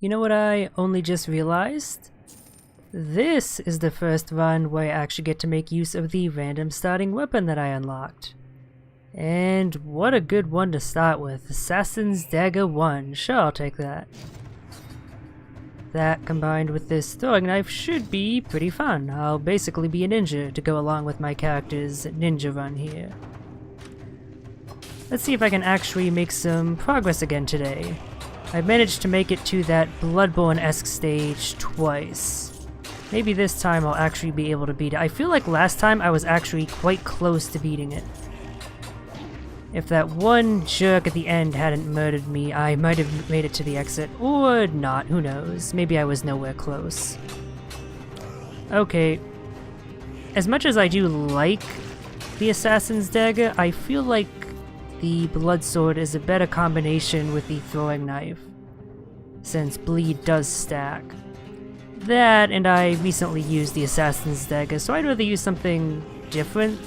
You know what I only just realized? This is the first run where I actually get to make use of the random starting weapon that I unlocked. And what a good one to start with. Assassin's Dagger 1. Sure, I'll take that. That combined with this throwing knife should be pretty fun. I'll basically be a ninja to go along with my character's ninja run here. Let's see if I can actually make some progress again today. I managed to make it to that Bloodborne-esque stage twice. Maybe this time I'll actually be able to beat it. I feel like last time I was actually quite close to beating it. If that one jerk at the end hadn't murdered me, I might have made it to the exit. Or not, who knows. Maybe I was nowhere close. Okay. As much as I do like the Assassin's Dagger, I feel like the Blood Sword is a better combination with the throwing knife, since bleed does stack. That, and I recently used the Assassin's Dagger, so I'd rather use something different.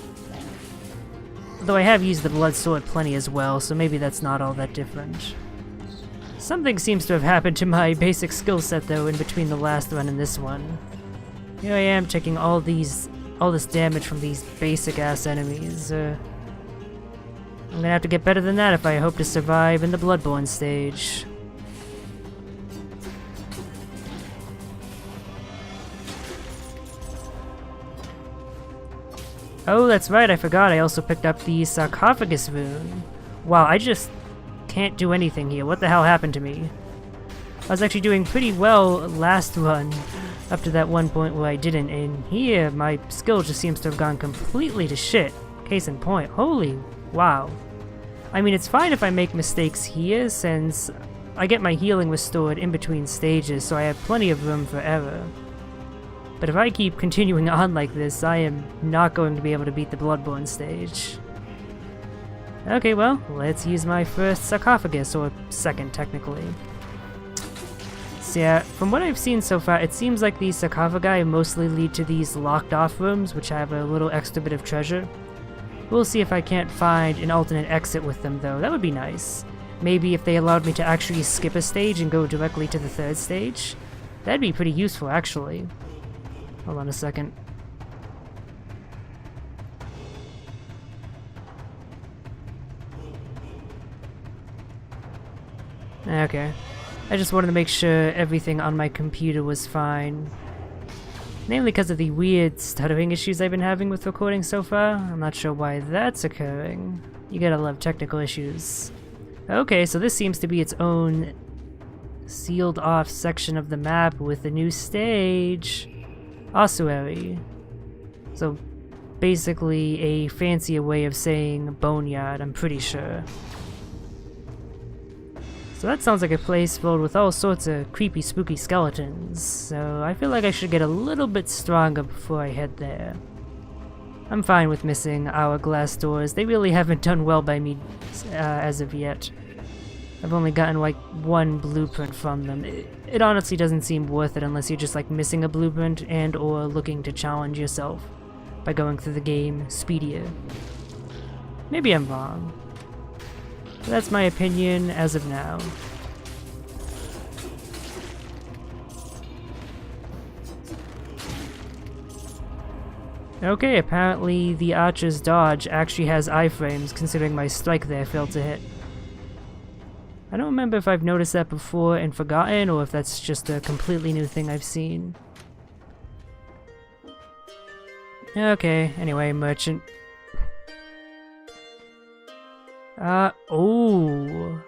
Though I have used the Blood Sword plenty as well, so maybe that's not all that different. Something seems to have happened to my basic skill set though in between the last run and this one. Here I am taking all this damage from these basic ass enemies. I'm gonna have to get better than that if I hope to survive in the Bloodborne stage. Oh, that's right, I forgot I also picked up the sarcophagus rune. Wow, I just can't do anything here. What the hell happened to me? I was actually doing pretty well last run, up to that one point where I didn't, and here my skill just seems to have gone completely to shit. Case in point. Holy wow. I mean, it's fine if I make mistakes here, since I get my healing restored in between stages, so I have plenty of room for error. But if I keep continuing on like this, I am not going to be able to beat the Bloodborne stage. Okay, well, let's use my first sarcophagus, or second technically. So yeah, from what I've seen so far, it seems like these sarcophagi mostly lead to these locked off rooms, which have a little extra bit of treasure. We'll see if I can't find an alternate exit with them though, that would be nice. Maybe if they allowed me to actually skip a stage and go directly to the third stage. That'd be pretty useful actually. Hold on a second. Okay. I just wanted to make sure everything on my computer was fine. Mainly because of the weird stuttering issues I've been having with recording so far. I'm not sure why that's occurring. You gotta love technical issues. Okay, so this seems to be its own sealed off section of the map with a new stage. Ossuary. So basically a fancier way of saying boneyard, I'm pretty sure. So that sounds like a place filled with all sorts of creepy spooky skeletons, so I feel like I should get a little bit stronger before I head there. I'm fine with missing hourglass doors, they really haven't done well by me as of yet. I've only gotten like one blueprint from them. It honestly doesn't seem worth it unless you're just like missing a blueprint and or looking to challenge yourself by going through the game speedier. Maybe I'm wrong. But that's my opinion as of now. Okay, apparently the archer's dodge actually has iframes considering my strike there failed to hit. I don't remember if I've noticed that before and forgotten, or if that's just a completely new thing I've seen. Okay, anyway, merchant. Oh.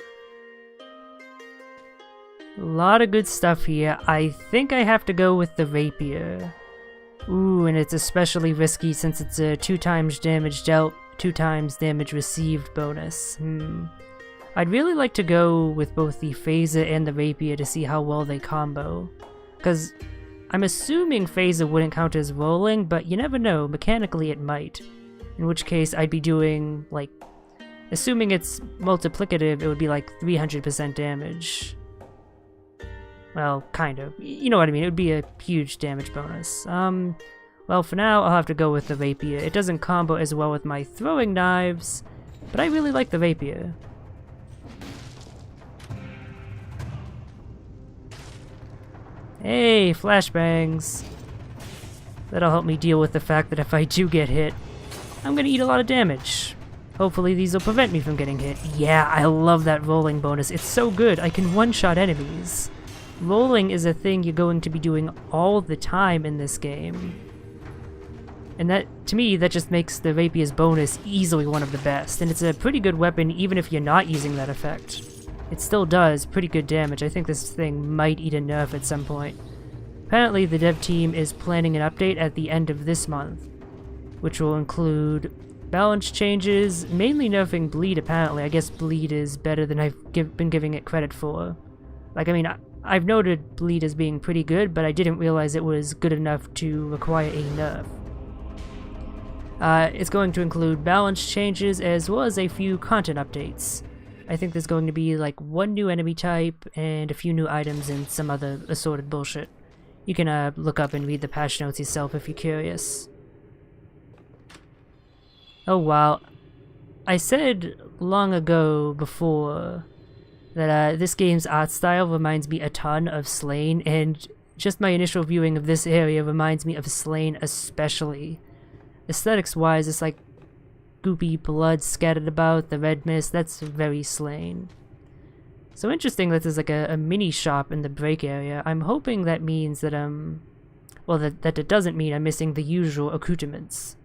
A lot of good stuff here. I think I have to go with the rapier. Ooh, and it's especially risky since it's a 2 times damage dealt, 2 times damage received bonus. I'd really like to go with both the phaser and the rapier to see how well they combo. Because I'm assuming phaser wouldn't count as rolling, but you never know, mechanically it might. In which case I'd be doing, like, assuming it's multiplicative, it would be like 300% damage. Well, kind of. You know what I mean, it would be a huge damage bonus. Well, for now, I'll have to go with the rapier. It doesn't combo as well with my throwing knives, but I really like the rapier. Hey, flashbangs. That'll help me deal with the fact that if I do get hit, I'm gonna eat a lot of damage. Hopefully these will prevent me from getting hit. Yeah, I love that rolling bonus. It's so good. I can one-shot enemies. Rolling is a thing you're going to be doing all the time in this game. And that, to me, that just makes the Rapier's bonus easily one of the best. And it's a pretty good weapon even if you're not using that effect. It still does pretty good damage. I think this thing might eat a nerf at some point. Apparently the dev team is planning an update at the end of this month, which will include balance changes, mainly nerfing bleed apparently. I guess bleed is better than I've been giving it credit for. Like, I mean, I've noted bleed as being pretty good, but I didn't realize it was good enough to require a nerf. It's going to include balance changes as well as a few content updates. I think there's going to be like one new enemy type and a few new items and some other assorted bullshit. You can look up and read the patch notes yourself if you're curious. Oh wow. I said long ago before that this game's art style reminds me a ton of Slain, and just my initial viewing of this area reminds me of Slain especially. Aesthetics wise, it's like goopy blood scattered about, the red mist, that's very Slain. So interesting that there's like a mini shop in the break area. I'm hoping that means that well, that it doesn't mean I'm missing the usual accoutrements.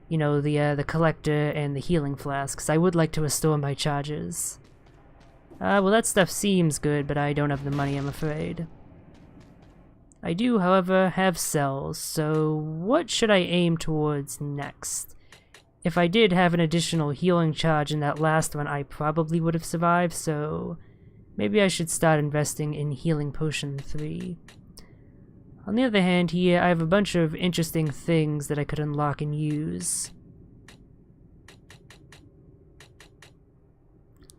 You know, the collector and the healing flasks. I would like to restore my charges. Well, that stuff seems good, but I don't have the money, I'm afraid. I do, however, have cells, so what should I aim towards next? If I did have an additional healing charge in that last one, I probably would have survived, so maybe I should start investing in Healing Potion 3. On the other hand here, I have a bunch of interesting things that I could unlock and use.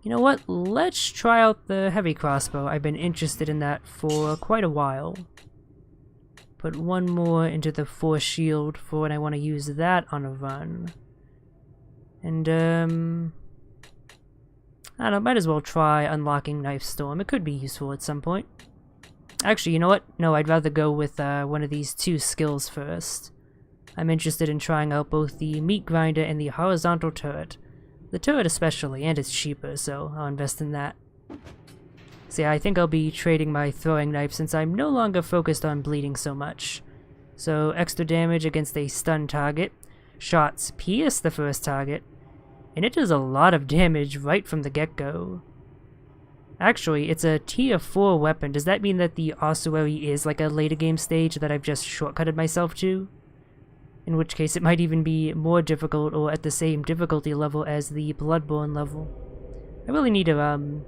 You know what? Let's try out the heavy crossbow. I've been interested in that for quite a while. Put one more into the force shield for when I want to use that on a run. And, I don't know, might as well try unlocking Knife Storm. It could be useful at some point. Actually, you know what? No, I'd rather go with one of these two skills first. I'm interested in trying out both the Meat Grinder and the Horizontal Turret. The turret especially, and it's cheaper, so I'll invest in that. So yeah, I think I'll be trading my throwing knife since I'm no longer focused on bleeding so much. So extra damage against a stun target, shots pierce the first target, and it does a lot of damage right from the get-go. Actually, it's a tier 4 weapon. Does that mean that the Ossuary is like a later game stage that I've just shortcutted myself to? In which case it might even be more difficult or at the same difficulty level as the Bloodborne level. I really need to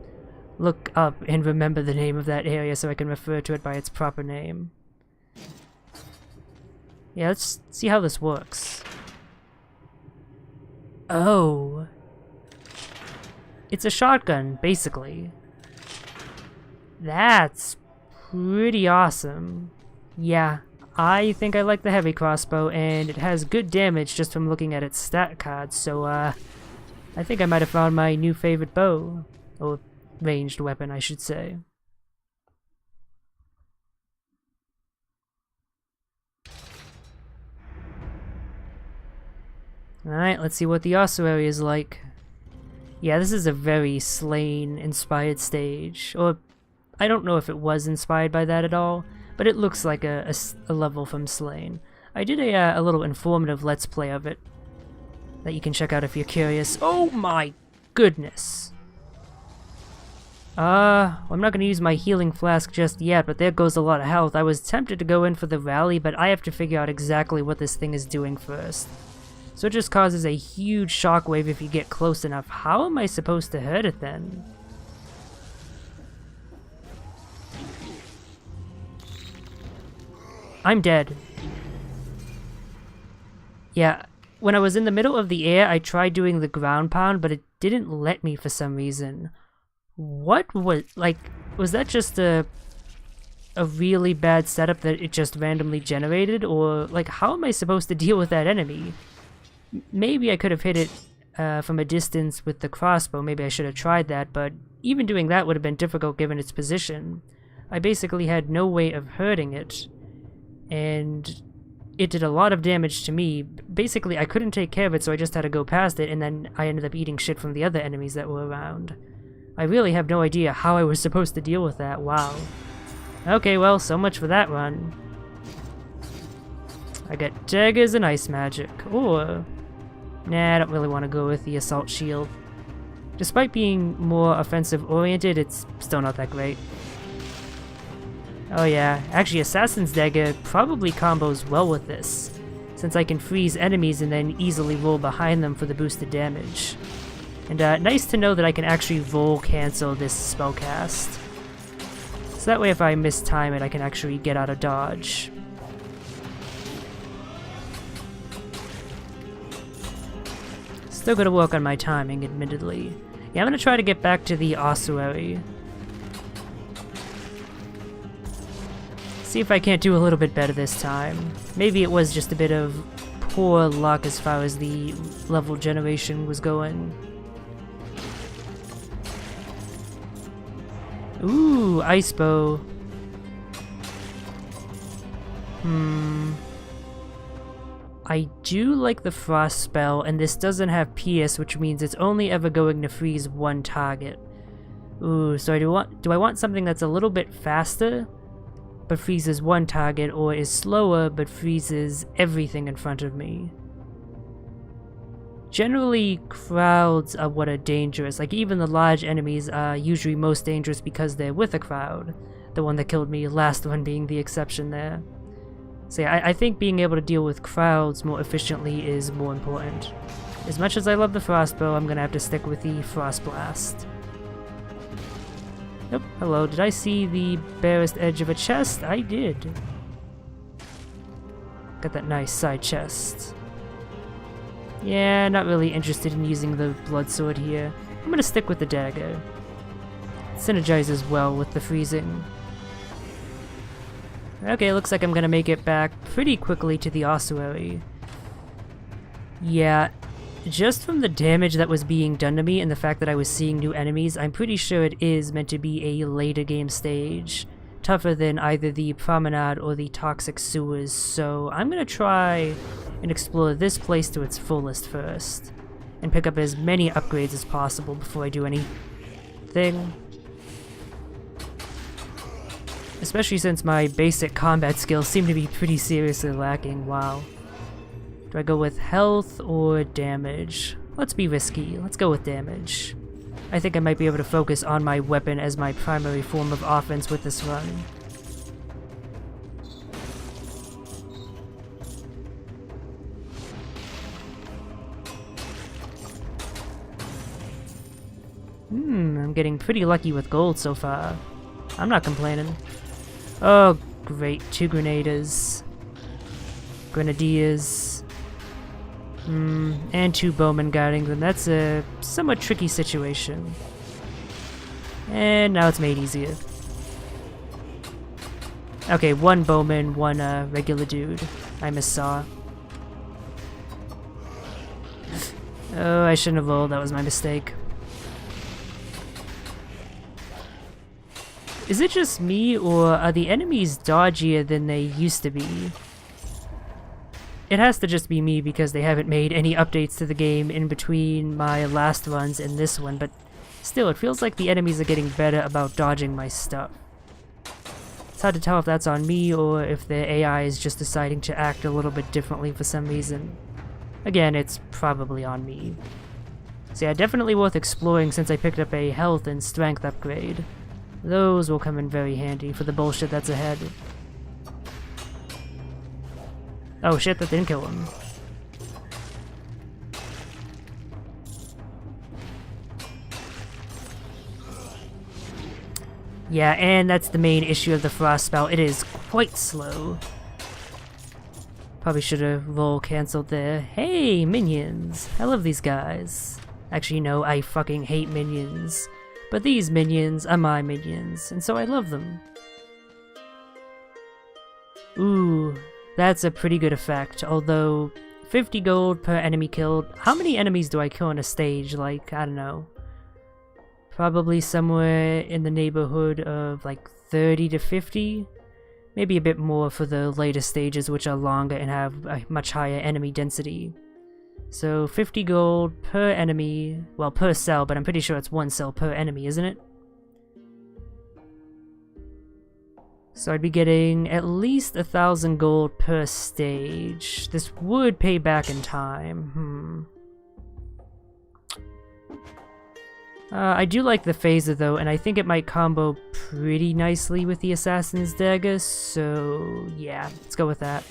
look up and remember the name of that area so I can refer to it by its proper name. Yeah, let's see how this works. Oh. It's a shotgun, basically. That's pretty awesome. Yeah, I think I like the heavy crossbow, and it has good damage just from looking at its stat cards, so I think I might have found my new favorite bow. Or ranged weapon, I should say. Alright, let's see what the ossuary is like. Yeah, this is a very Slain-inspired stage, or I don't know if it was inspired by that at all, but it looks like a level from Slain. I did a little informative Let's Play of it that you can check out if you're curious. Oh my goodness! Well, I'm not going to use my healing flask just yet, but there goes a lot of health. I was tempted to go in for the rally, but I have to figure out exactly what this thing is doing first. So it just causes a huge shockwave if you get close enough. How am I supposed to hurt it then? I'm dead. Yeah, when I was in the middle of the air, I tried doing the ground pound, but it didn't let me for some reason. What was, like, was that just a really bad setup that it just randomly generated? Or, like, how am I supposed to deal with that enemy? Maybe I could have hit it from a distance with the crossbow. Maybe I should have tried that, but even doing that would have been difficult given its position. I basically had no way of hurting it, and it did a lot of damage to me. Basically, I couldn't take care of it, so I just had to go past it, and then I ended up eating shit from the other enemies that were around. I really have no idea how I was supposed to deal with that. Wow. Okay, well, so much for that run. I got daggers and ice magic, or... Nah, I don't really want to go with the assault shield. Despite being more offensive-oriented, it's still not that great. Oh yeah, actually Assassin's Dagger probably combos well with this, since I can freeze enemies and then easily roll behind them for the boosted damage. And nice to know that I can actually roll cancel this spellcast. So that way if I mistime it, I can actually get out of dodge. Still gotta work on my timing, admittedly. Yeah, I'm gonna try to get back to the Ossuary. See if I can't do a little bit better this time. Maybe it was just a bit of poor luck as far as the level generation was going. Ooh, ice bow. I do like the frost spell, and this doesn't have pierce, which means it's only ever going to freeze one target. Ooh, so do I want something that's a little bit faster, but freezes one target, or is slower, but freezes everything in front of me? Generally, crowds are what are dangerous. Like, even the large enemies are usually most dangerous because they're with a crowd. The one that killed me, last one being the exception there. So yeah, I think being able to deal with crowds more efficiently is more important. As much as I love the Frostbow, I'm gonna have to stick with the Frost Blast. Nope, hello, did I see the barest edge of a chest? I did. Got that nice side chest. Yeah, not really interested in using the blood sword here. I'm gonna stick with the dagger. It synergizes well with the freezing. Okay, looks like I'm gonna make it back pretty quickly to the Ossuary. Yeah, just from the damage that was being done to me and the fact that I was seeing new enemies, I'm pretty sure it is meant to be a later game stage. Tougher than either the Promenade or the Toxic Sewers, so I'm gonna try and explore this place to its fullest first. And pick up as many upgrades as possible before I do anything. Especially since my basic combat skills seem to be pretty seriously lacking. Wow. Do I go with health or damage? Let's be risky. Let's go with damage. I think I might be able to focus on my weapon as my primary form of offense with this run. I'm getting pretty lucky with gold so far. I'm not complaining. Oh, great. 2 grenadiers. Grenadiers. And 2 bowmen guarding them. That's a somewhat tricky situation. And now it's made easier. Okay, 1 bowman, 1 regular dude. I missaw. Oh, I shouldn't have rolled. That was my mistake. Is it just me, or are the enemies dodgier than they used to be? It has to just be me because they haven't made any updates to the game in between my last runs and this one, but still, it feels like the enemies are getting better about dodging my stuff. It's hard to tell if that's on me or if the AI is just deciding to act a little bit differently for some reason. Again, it's probably on me. So yeah, definitely worth exploring since I picked up a health and strength upgrade. Those will come in very handy for the bullshit that's ahead. Oh shit, that didn't kill him. Yeah, and that's the main issue of the frost spell. It is quite slow. Probably should have roll canceled there. Hey, minions! I love these guys. Actually, no, I fucking hate minions. But these minions are my minions, and so I love them. Ooh, that's a pretty good effect, although 50 gold per enemy killed. How many enemies do I kill on a stage? Like, I don't know. Probably somewhere in the neighborhood of like 30 to 50. Maybe a bit more for the later stages, which are longer and have a much higher enemy density. So 50 gold per enemy, well, per cell, but I'm pretty sure it's 1 cell per enemy, isn't it? So I'd be getting at least 1,000 gold per stage. This would pay back in time. I do like the phaser though, and I think it might combo pretty nicely with the Assassin's Dagger, so yeah, let's go with that.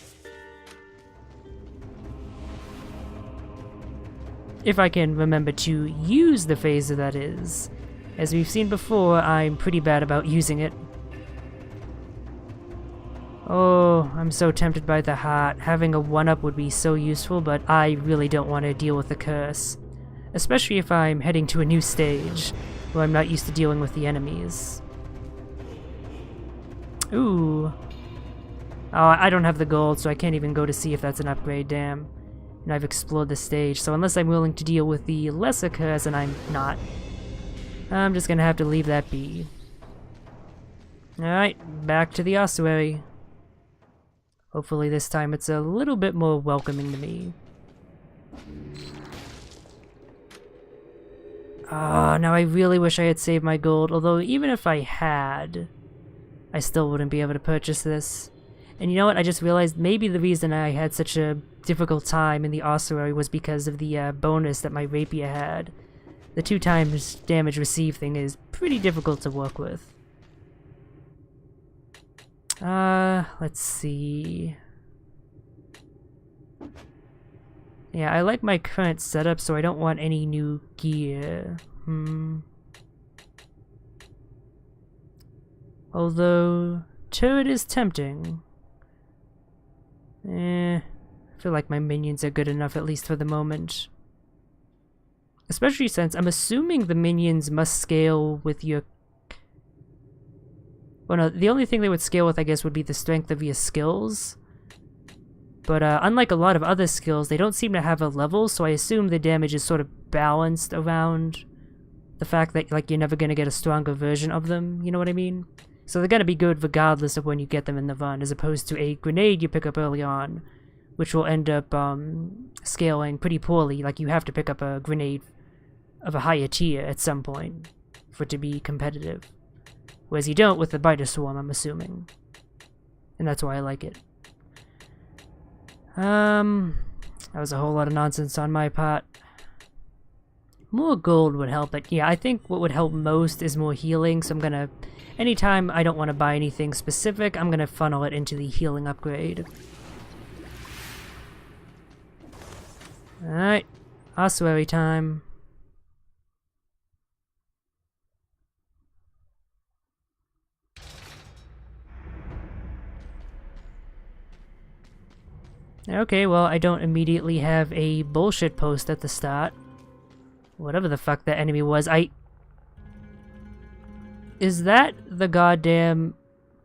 If I can remember to use the phaser, that is. As we've seen before, I'm pretty bad about using it. Oh, I'm so tempted by the heart. Having a 1-up would be so useful, but I really don't want to deal with the curse. Especially if I'm heading to a new stage, where I'm not used to dealing with the enemies. Ooh. Oh, I don't have the gold, so I can't even go to see if that's an upgrade, damn. And I've explored the stage, so unless I'm willing to deal with the lesser curse, and I'm not, I'm just gonna have to leave that be. Alright, back to the Ossuary. Hopefully this time it's a little bit more welcoming to me. Ah, now I really wish I had saved my gold, although even if I had, I still wouldn't be able to purchase this. And you know what, I just realized maybe the reason I had such a difficult time in the Ossuary was because of the bonus that my rapier had. The 2 times damage received thing is pretty difficult to work with. Let's see. Yeah, I like my current setup, so I don't want any new gear. Although, turret is tempting. I feel like my minions are good enough, at least for the moment. Especially since I'm assuming the minions must scale with your... Well, no, the only thing they would scale with, I guess, would be the strength of your skills. But unlike a lot of other skills, they don't seem to have a level, so I assume the damage is sort of balanced around the fact that, like, you're never going to get a stronger version of them, you know what I mean? So they're going to be good regardless of when you get them in the run, as opposed to a grenade you pick up early on, which will end up scaling pretty poorly. Like, you have to pick up a grenade of a higher tier at some point for it to be competitive. Whereas you don't with the Biter Swarm, I'm assuming. And that's why I like it. That was a whole lot of nonsense on my part. More gold would help, but yeah, I think what would help most is more healing, so I'm gonna... Anytime I don't want to buy anything specific, I'm gonna funnel it into the healing upgrade. Alright, Ossuary time. Okay, well, I don't immediately have a bullshit post at the start. Whatever the fuck that enemy was, Is that the goddamn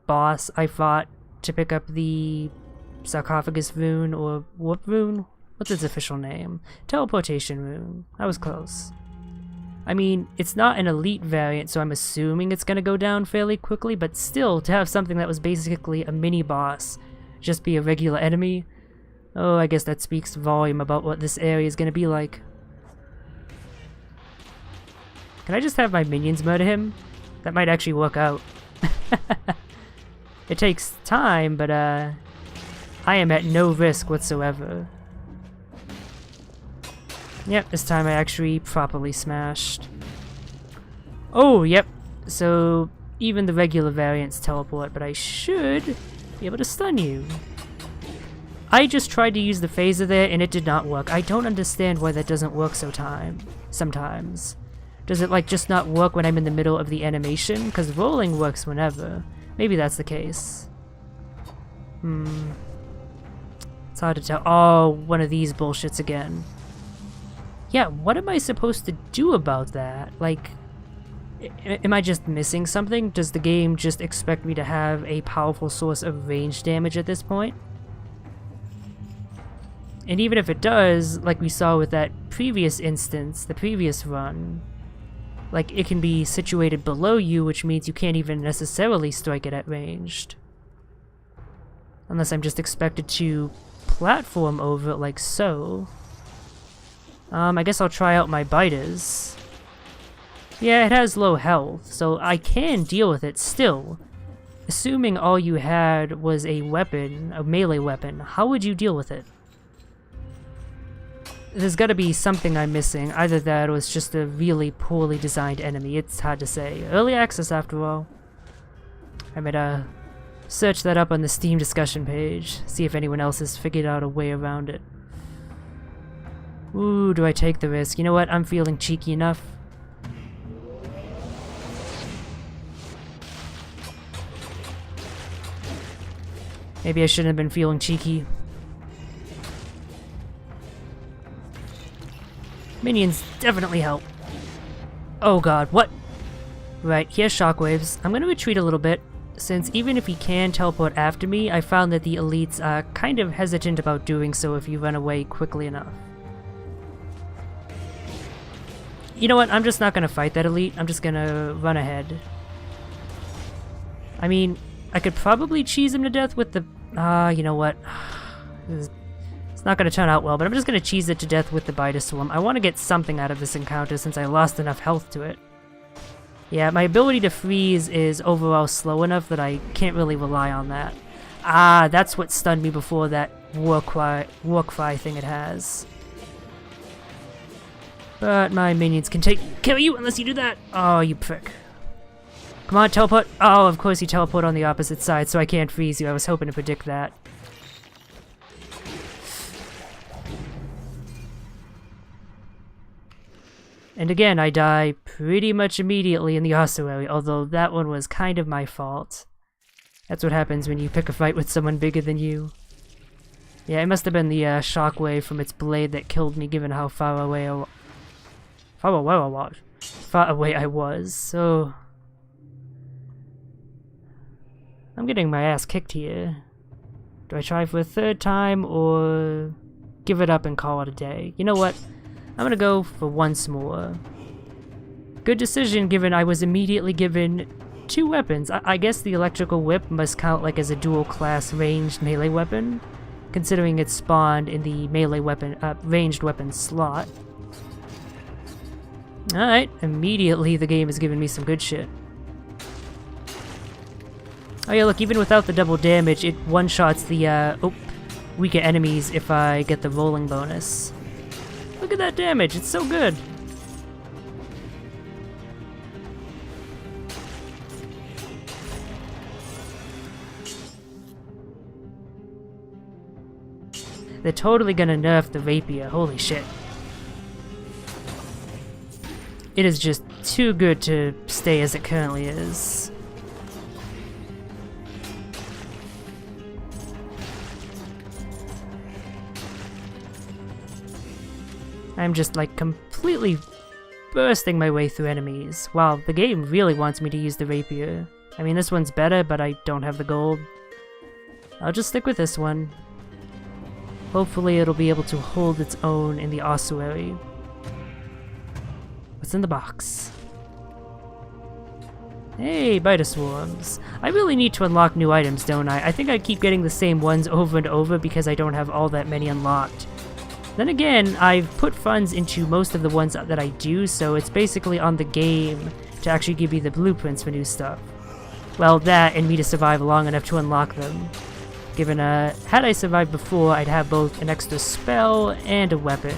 boss I fought to pick up the sarcophagus rune, or warp rune? What's its official name? Teleportation rune. I was close. I mean, it's not an elite variant, so I'm assuming it's gonna go down fairly quickly, but still, to have something that was basically a mini-boss just be a regular enemy, oh, I guess that speaks volume about what this area is gonna be like. Can I just have my minions murder him? That might actually work out. It takes time, but I am at no risk whatsoever. Yep, this time I actually properly smashed. Oh, yep. So, even the regular variants teleport, but I should be able to stun you. I just tried to use the phaser there and it did not work. I don't understand why that doesn't work sometimes. Does it like just not work when I'm in the middle of the animation? Because rolling works whenever. Maybe that's the case. It's hard to tell. Oh, one of these bullshits again. Yeah, what am I supposed to do about that? Like, am I just missing something? Does the game just expect me to have a powerful source of range damage at this point? And even if it does, like we saw with that previous instance, the previous run, Like, it can be situated below you, which means you can't even necessarily strike it at ranged. Unless I'm just expected to platform over it like so. I guess I'll try out my biters. Yeah, it has low health, so I can deal with it still. Assuming all you had was a weapon, a melee weapon, how would you deal with it? There's gotta be something I'm missing. Either that or it's just a really poorly designed enemy. It's hard to say. Early access, after all. I might, search that up on the Steam discussion page. See if anyone else has figured out a way around it. Ooh, do I take the risk? You know what? I'm feeling cheeky enough. Maybe I shouldn't have been feeling cheeky. Minions definitely help. Oh god, what? Right, here's shockwaves. I'm gonna retreat a little bit, since even if he can teleport after me, I found that the elites are kind of hesitant about doing so if you run away quickly enough. You know what, I'm just not gonna fight that elite, I'm just gonna run ahead. I mean, I could probably cheese him to death with the... you know what? It's not gonna turn out well, but I'm just gonna cheese it to death with the Biter Swarm. I want to get something out of this encounter since I lost enough health to it. Yeah, my ability to freeze is overall slow enough that I can't really rely on that. Ah, that's what stunned me before, that war cry thing it has. But my minions can kill you unless you do that! Oh, you prick. Come on, teleport! Oh, of course you teleport on the opposite side, so I can't freeze you. I was hoping to predict that. And again, I die pretty much immediately in the Ossuary, although that one was kind of my fault. That's what happens when you pick a fight with someone bigger than you. Yeah, it must have been the shockwave from its blade that killed me, given how far away I was. So I'm getting my ass kicked here. Do I try for a third time or give it up and call it a day? You know what? I'm gonna go for once more. Good decision, given I was immediately given 2 weapons. I guess the electrical whip must count like as a dual class ranged melee weapon, considering it spawned in the melee weapon, ranged weapon slot. Alright, immediately the game has given me some good shit. Oh yeah, look, even without the double damage, it one-shots the weaker enemies if I get the rolling bonus. Look at that damage, it's so good! They're totally gonna nerf the rapier, holy shit. It is just too good to stay as it currently is. I'm just like completely bursting my way through enemies, while the game really wants me to use the rapier. I mean, this one's better, but I don't have the gold. I'll just stick with this one. Hopefully it'll be able to hold its own in the ossuary. What's in the box? Hey, Biter Swarms. I really need to unlock new items, don't I? I think I keep getting the same ones over and over because I don't have all that many unlocked. Then again, I've put funds into most of the ones that I do, so it's basically on the game to actually give me the blueprints for new stuff. Well, that and me to survive long enough to unlock them. Given, had I survived before, I'd have both an extra spell and a weapon.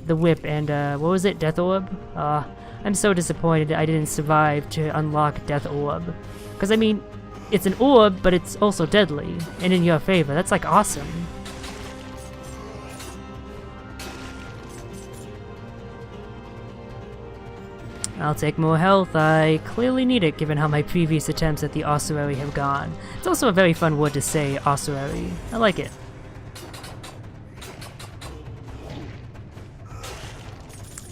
The whip and, what was it? Death Orb? I'm so disappointed I didn't survive to unlock Death Orb. Because, I mean, it's an orb, but it's also deadly, and in your favor. That's, like, awesome. I'll take more health. I clearly need it, given how my previous attempts at the ossuary have gone. It's also a very fun word to say, ossuary. I like it.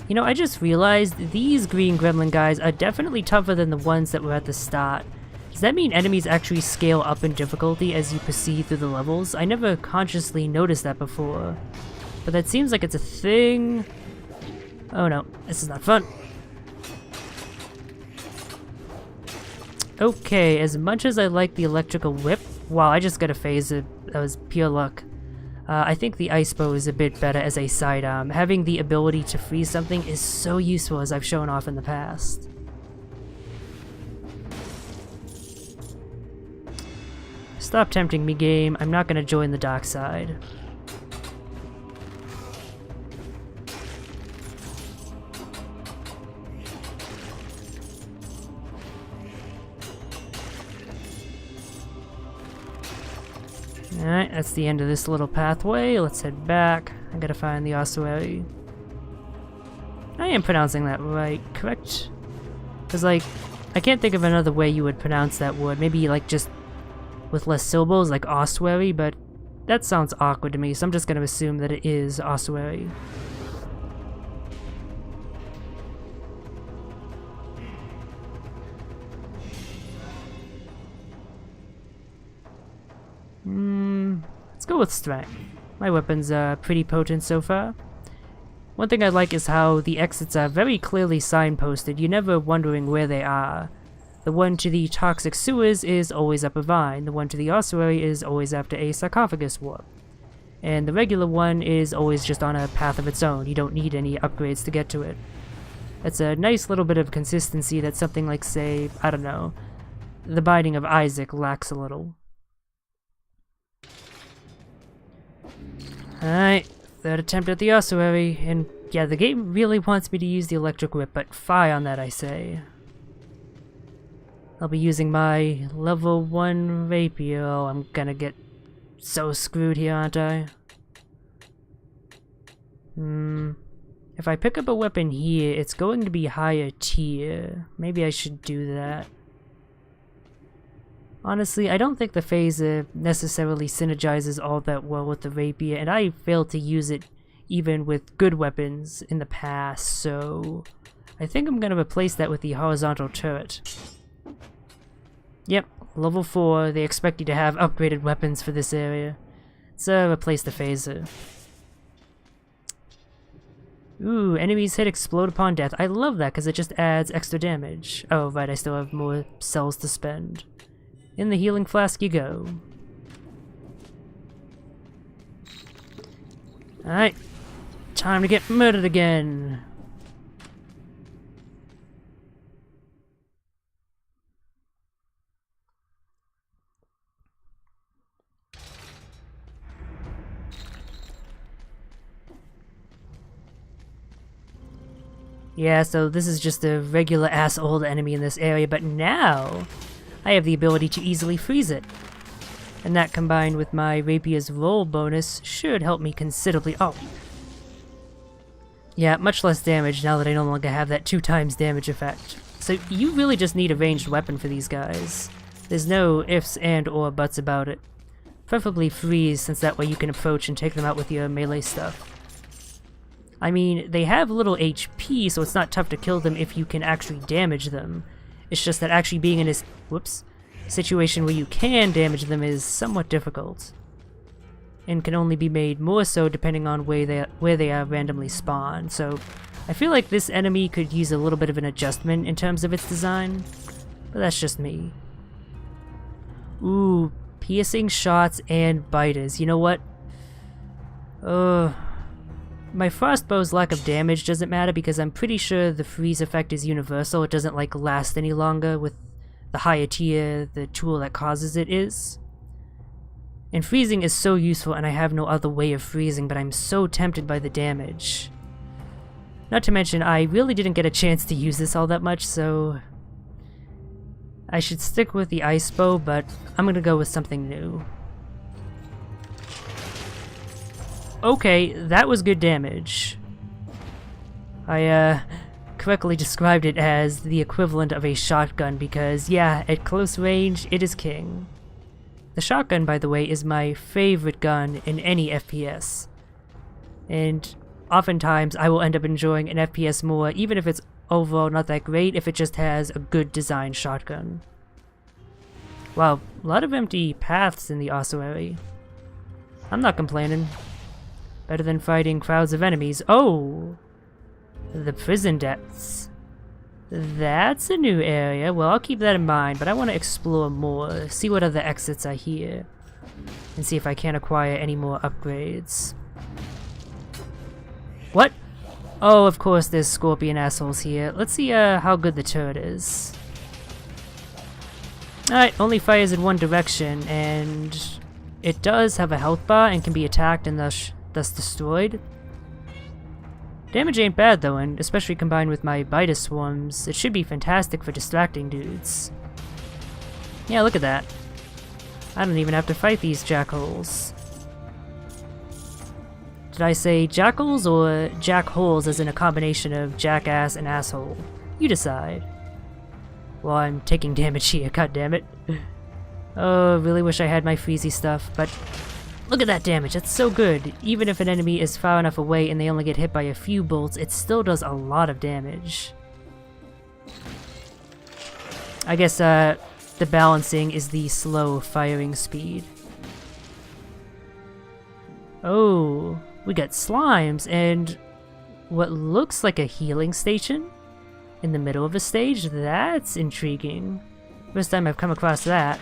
You know, I just realized these green gremlin guys are definitely tougher than the ones that were at the start. Does that mean enemies actually scale up in difficulty as you proceed through the levels? I never consciously noticed that before. But that seems like it's a thing. Oh no, this is not fun. Okay, as much as I like the electrical whip, wow, I just got a phaser. That was pure luck. I think the ice bow is a bit better as a sidearm. Having the ability to freeze something is so useful, as I've shown off in the past. Stop tempting me, game. I'm not gonna join the dark side. Alright, that's the end of this little pathway. Let's head back. I gotta find the Ossuary. I am pronouncing that right, correct? Because, like, I can't think of another way you would pronounce that word. Maybe, like, just with less syllables, like Ossuary, but that sounds awkward to me, so I'm just gonna assume that it is Ossuary. Let's go with strength. My weapons are pretty potent so far. One thing I like is how the exits are very clearly signposted. You're never wondering where they are. The one to the toxic sewers is always up a vine. The one to the ossuary is always after a sarcophagus warp. And the regular one is always just on a path of its own. You don't need any upgrades to get to it. That's a nice little bit of consistency that something like, say, I don't know, the Binding of Isaac lacks a little. Alright, third attempt at the ossuary, and yeah, the game really wants me to use the electric whip, but fie on that, I say. I'll be using my level 1 rapier. Oh, I'm gonna get so screwed here, aren't I? If I pick up a weapon here, it's going to be higher tier. Maybe I should do that. Honestly, I don't think the phaser necessarily synergizes all that well with the rapier, and I failed to use it even with good weapons in the past, so I think I'm gonna replace that with the horizontal turret. Yep, level 4, they expect you to have upgraded weapons for this area. So replace the phaser. Ooh, enemies hit explode upon death. I love that because it just adds extra damage. Oh right, I still have more cells to spend. In the healing flask you go. Alright, time to get murdered again. Yeah, so this is just a regular ass old enemy in this area, but now I have the ability to easily freeze it. And that combined with my rapier's roll bonus should help me considerably. Oh. Yeah, much less damage now that I no longer have that 2 times damage effect. So you really just need a ranged weapon for these guys. There's no ifs and or buts about it. Preferably freeze, since that way you can approach and take them out with your melee stuff. I mean, they have little HP, so it's not tough to kill them if you can actually damage them. It's just that actually being in this situation where you can damage them is somewhat difficult. And can only be made more so depending on where they are randomly spawned. So I feel like this enemy could use a little bit of an adjustment in terms of its design. But that's just me. Ooh, piercing shots and biters. You know what? My frostbow's lack of damage doesn't matter because I'm pretty sure the freeze effect is universal. It doesn't like last any longer with the higher tier the tool that causes it is. And freezing is so useful and I have no other way of freezing, but I'm so tempted by the damage. Not to mention I really didn't get a chance to use this all that much, so I should stick with the ice bow, but I'm gonna go with something new. Okay, that was good damage. I correctly described it as the equivalent of a shotgun because, yeah, at close range, it is king. The shotgun, by the way, is my favorite gun in any FPS. And oftentimes I will end up enjoying an FPS more, even if it's overall not that great, if it just has a good designed shotgun. Wow, a lot of empty paths in the ossuary. I'm not complaining. Better than fighting crowds of enemies. Oh! The prison depths. That's a new area. Well, I'll keep that in mind, but I want to explore more, see what other exits are here, and see if I can acquire any more upgrades. What? Oh, of course there's scorpion assholes here. Let's see how good the turret is. Alright, only fires in one direction, and it does have a health bar and can be attacked and thus destroyed. Damage ain't bad though, and especially combined with my biter swarms, it should be fantastic for distracting dudes. Yeah, look at that. I don't even have to fight these jackholes. Did I say jackals or jackholes as in a combination of jackass and asshole? You decide. Well, I'm taking damage here, goddammit. Oh, really wish I had my freezy stuff, but look at that damage, that's so good. Even if an enemy is far enough away and they only get hit by a few bolts, it still does a lot of damage. I guess, the balancing is the slow firing speed. Oh, we got slimes and what looks like a healing station in the middle of a stage. That's intriguing. First time I've come across that.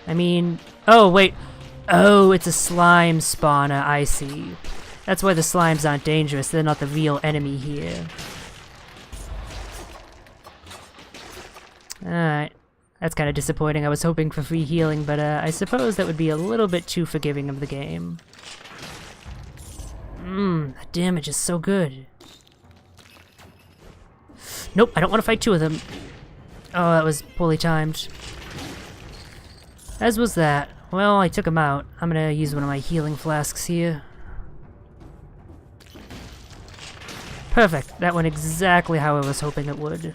I mean, oh wait. Oh, it's a slime spawner, I see. That's why the slimes aren't dangerous, they're not the real enemy here. Alright. That's kind of disappointing, I was hoping for free healing, but I suppose that would be a little bit too forgiving of the game. That damage is so good. Nope, I don't want to fight two of them. Oh, that was poorly timed. As was that. Well, I took him out. I'm gonna use one of my healing flasks here. Perfect. That went exactly how I was hoping it would.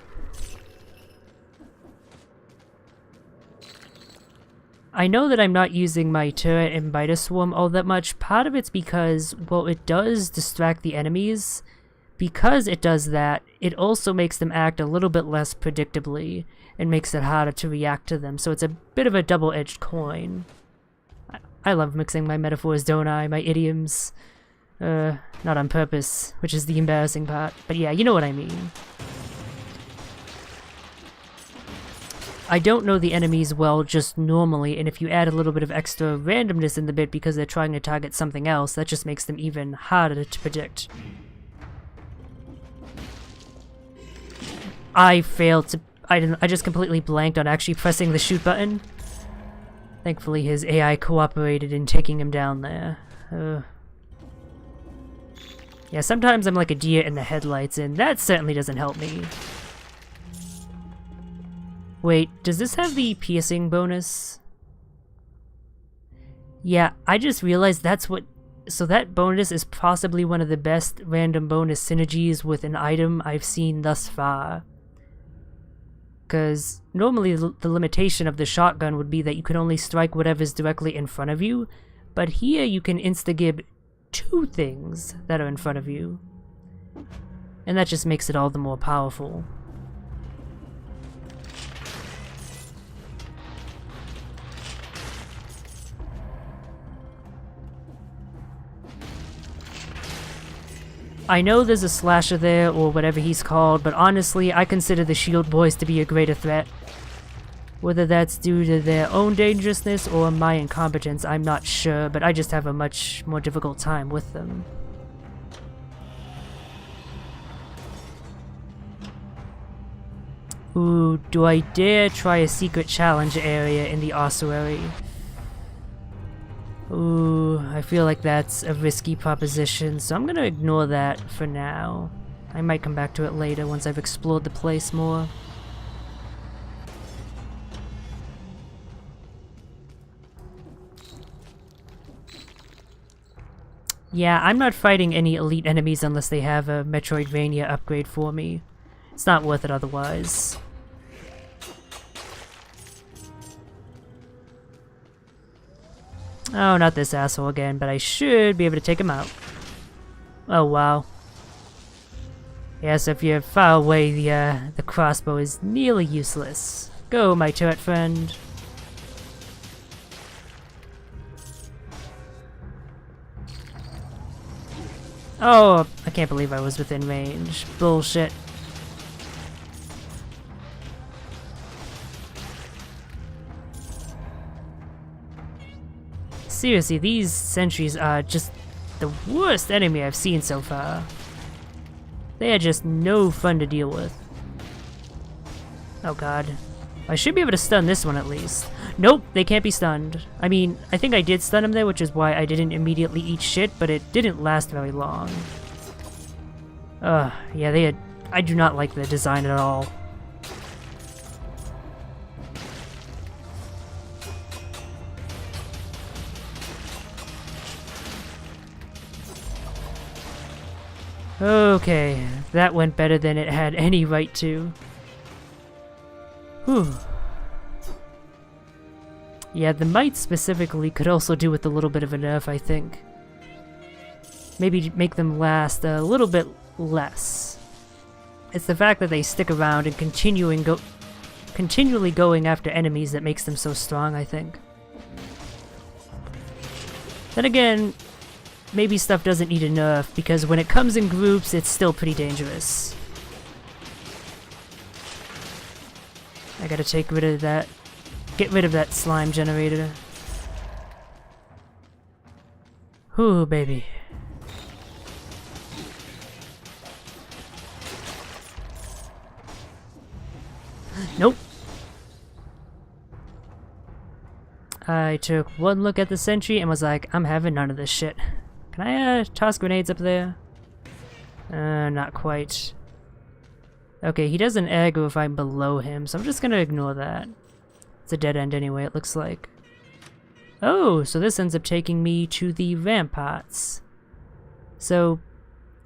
I know that I'm not using my turret and biter swarm all that much. Part of it's because, well, it does distract the enemies. Because it does that, it also makes them act a little bit less predictably and makes it harder to react to them. So it's a bit of a double-edged coin. I love mixing my metaphors, don't I? My idioms. Not on purpose, which is the embarrassing part. But yeah, you know what I mean. I don't know the enemies well just normally, and if you add a little bit of extra randomness in the bit because they're trying to target something else, that just makes them even harder to predict. I failed to... I just completely blanked on actually pressing the shoot button. Thankfully his AI cooperated in taking him down there. Yeah, sometimes I'm like a deer in the headlights, and that certainly doesn't help me. Wait, does this have the piercing bonus? Yeah, I just realized that's what... So that bonus is possibly one of the best random bonus synergies with an item I've seen thus far. Because normally the limitation of the shotgun would be that you can only strike whatever's directly in front of you, but here you can insta-gib two things that are in front of you. And that just makes it all the more powerful. I know there's a slasher there, or whatever he's called, but honestly, I consider the shield boys to be a greater threat. Whether that's due to their own dangerousness or my incompetence, I'm not sure, but I just have a much more difficult time with them. Ooh, do I dare try a secret challenge area in the ossuary? Ooh, I feel like that's a risky proposition, so I'm gonna ignore that for now. I might come back to it later once I've explored the place more. Yeah, I'm not fighting any elite enemies unless they have a Metroidvania upgrade for me. It's not worth it otherwise. Oh, not this asshole again, but I should be able to take him out. Oh, wow. Yes, if you're far away, the crossbow is nearly useless. Go, my turret friend. Oh, I can't believe I was within range. Bullshit. Seriously, these sentries are just the worst enemy I've seen so far. They are just no fun to deal with. Oh god. I should be able to stun this one at least. Nope, they can't be stunned. I mean, I think I did stun him there, which is why I didn't immediately eat shit, but it didn't last very long. Yeah, I do not like the design at all. Okay, that went better than it had any right to. Whew. Yeah, the might specifically could also do with a little bit of a nerf, I think. Maybe make them last a little bit less. It's the fact that they stick around and continually going after enemies that makes them so strong, I think. Then again, maybe stuff doesn't need a nerf, because when it comes in groups, it's still pretty dangerous. I gotta get rid of that slime generator. Whew, baby. Nope. I took one look at the sentry and was like, I'm having none of this shit. Can I toss grenades up there? Not quite. Okay, he doesn't aggro if I'm below him, so I'm just gonna ignore that. It's a dead end anyway, it looks like. Oh, so this ends up taking me to the ramparts. So,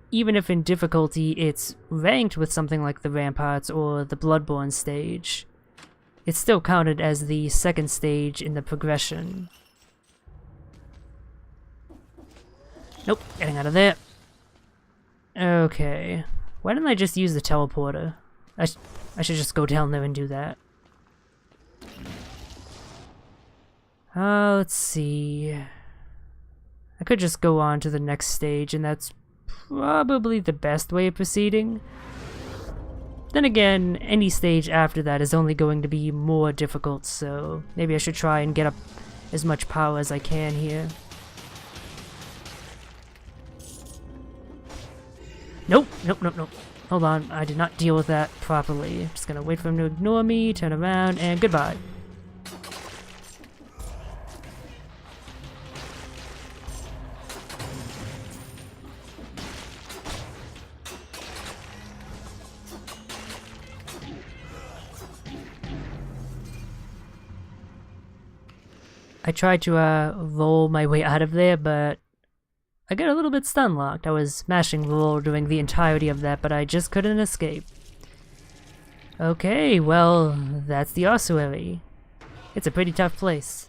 even if in difficulty it's ranked with something like the ramparts or the Bloodborne stage, it's still counted as the second stage in the progression. Nope, getting out of there. Okay. Why didn't I just use the teleporter? I should just go down there and do that. Let's see. I could just go on to the next stage, and that's probably the best way of proceeding. Then again, any stage after that is only going to be more difficult, so maybe I should try and get up as much power as I can here. Nope, nope, nope, nope. Hold on, I did not deal with that properly. I'm just gonna wait for him to ignore me, turn around, and goodbye. I tried to roll my way out of there, but I got a little bit stun locked. I was mashing roll during the entirety of that, but I just couldn't escape. Okay, well, that's the Ossuary. It's a pretty tough place.